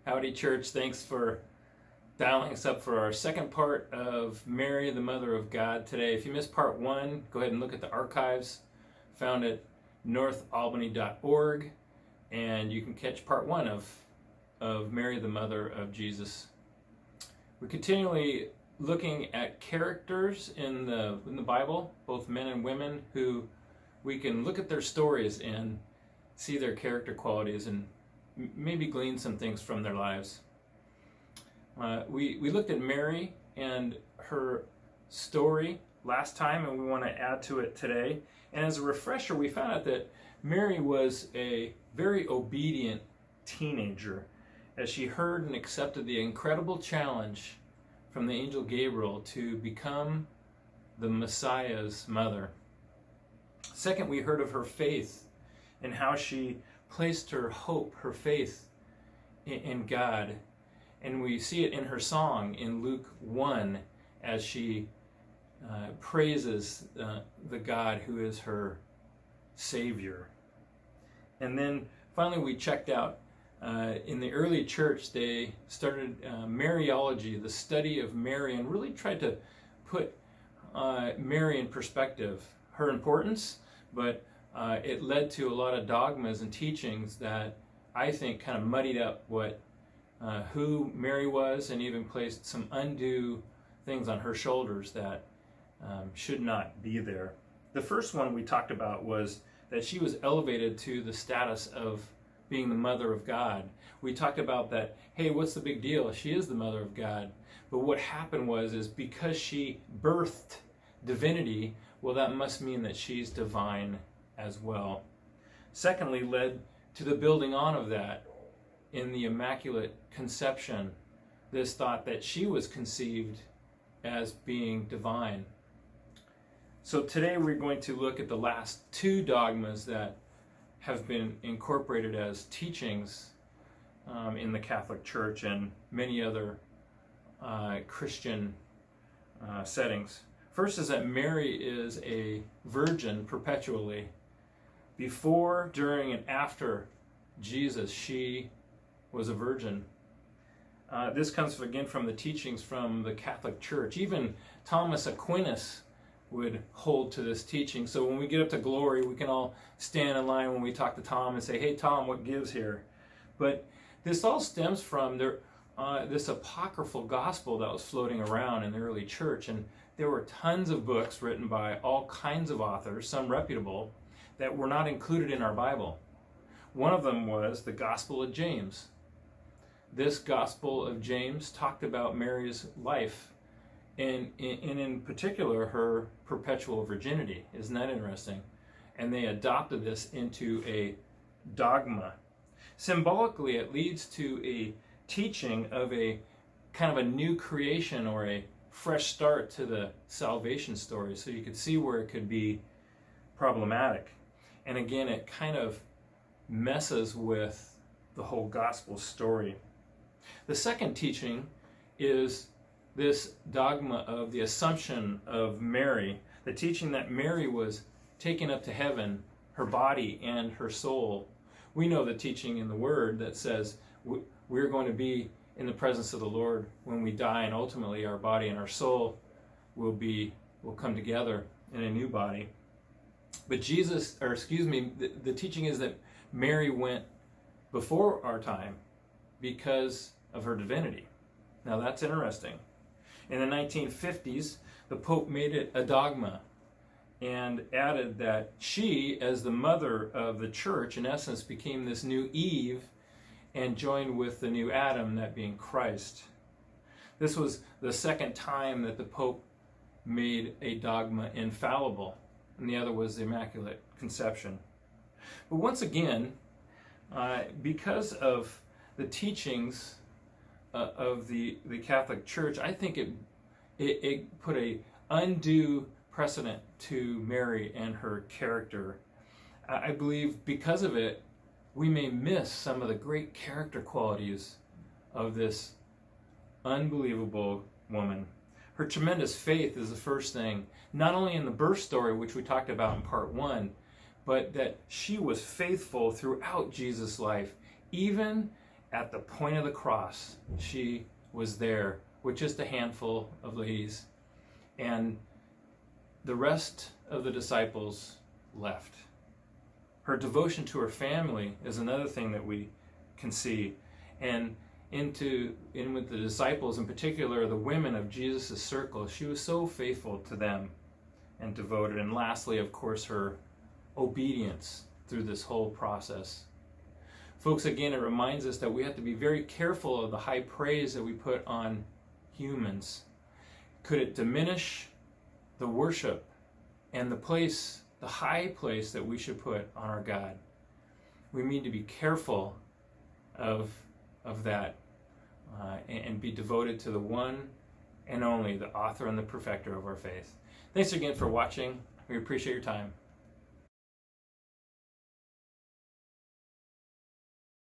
Howdy, church. Thanks for dialing us up for our second part of Mary, the Mother of God today. If you missed part one, go ahead and look at the archives found at northalbany.org, and you can catch part one of Mary, the Mother of Jesus. We're continually looking at characters in the Bible, both men and women, who we can look at their stories and see their character qualities and maybe glean some things from their lives. We looked at Mary and her story last time, and we want to add to it today. And as a refresher, we found out that Mary was a very obedient teenager as she heard and accepted the incredible challenge from the angel Gabriel to become the Messiah's mother. Second, we heard of her faith and how she placed her hope, her faith in God. And we see it in her song in Luke 1 as she praises the God who is her Savior. And then finally we checked out in the early church, they started Mariology, the study of Mary, and really tried to put Mary in perspective, her importance, but it led to a lot of dogmas and teachings that I think kind of muddied up who Mary was, and even placed some undue things on her shoulders that should not be there. The first one we talked about was that she was elevated to the status of being the Mother of God. We talked about that, hey, what's the big deal? She is the Mother of God. But what happened is because she birthed divinity, well, that must mean that she's divine as well. Secondly, led to the building on of that in the Immaculate Conception, this thought that she was conceived as being divine. So today we're going to look at the last two dogmas that have been incorporated as teachings in the Catholic Church and many other Christian settings. First is that Mary is a virgin perpetually. Before, during, and after Jesus, she was a virgin. This comes again from the teachings from the Catholic Church. Even Thomas Aquinas would hold to this teaching. So when we get up to glory, we can all stand in line when we talk to Tom and say, hey Tom, what gives here? But this all stems from this apocryphal gospel that was floating around in the early church. And there were tons of books written by all kinds of authors, some reputable, that were not included in our Bible. One of them was the Gospel of James. This Gospel of James talked about Mary's life, and in particular her perpetual virginity. Isn't that interesting? And they adopted this into a dogma. Symbolically, it leads to a teaching of a kind of a new creation or a fresh start to the salvation story. So you could see where it could be problematic. And again, it kind of messes with the whole gospel story. The second teaching is this dogma of the Assumption of Mary, the teaching that Mary was taken up to heaven, her body and her soul. We know the teaching in the Word that says we're going to be in the presence of the Lord when we die, and ultimately our body and our soul will come together in a new body. But the teaching is that Mary went before our time because of her divinity. Now that's interesting. In the 1950s, the Pope made it a dogma and added that she, as the mother of the church, in essence became this new Eve and joined with the new Adam, that being Christ. This was the second time that the Pope made a dogma infallible, and the other was the Immaculate Conception. But once again, because of the teachings of the Catholic Church, I think it put a undue precedent to Mary and her character. I believe because of it, we may miss some of the great character qualities of this unbelievable woman. Her tremendous faith is the first thing, not only in the birth story, which we talked about in part one, but that she was faithful throughout Jesus' life, even at the point of the cross, she was there with just a handful of ladies, and the rest of the disciples left. Her devotion to her family is another thing that we can see. And in with the disciples, in particular the women of Jesus' circle, she was so faithful to them and devoted. And lastly, of course, her obedience through this whole process. Folks, again, it reminds us that we have to be very careful of the high praise that we put on humans. Could it diminish the worship and the high place that we should put on our God? We need to be careful of that and be devoted to the one and only, the author and the perfecter of our faith. Thanks again for watching. We appreciate your time.